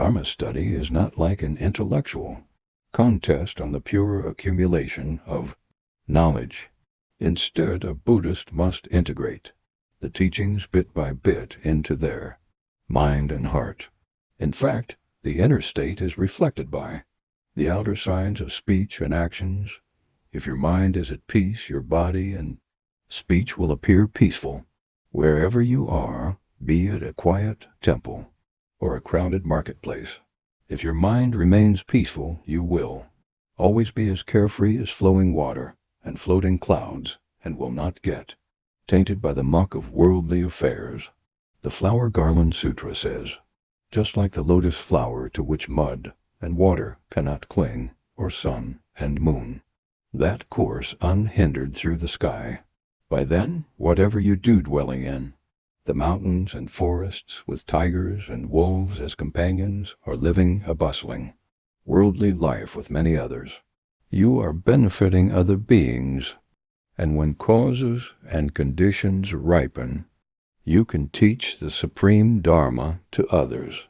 Dharma study is not like an intellectual contest on the pure accumulation of knowledge. Instead, a Buddhist must integrate the teachings bit by bit into their mind and heart. In fact, the inner state is reflected by the outer signs of speech and actions. If your mind is at peace, your body and speech will appear peaceful. Wherever you are, be it a quiet temple or a crowded marketplace, if your mind remains peaceful, you will always be as carefree as flowing water and floating clouds, and will not get tainted by the muck of worldly affairs. The Flower Garland Sutra says, just like the lotus flower to which mud and water cannot cling, or sun and moon, that course unhindered through the sky. By then, whatever you do dwelling in, the mountains and forests with tigers and wolves as companions, or living a bustling, worldly life with many others, you are benefiting other beings, and when causes and conditions ripen, you can teach the supreme Dharma to others.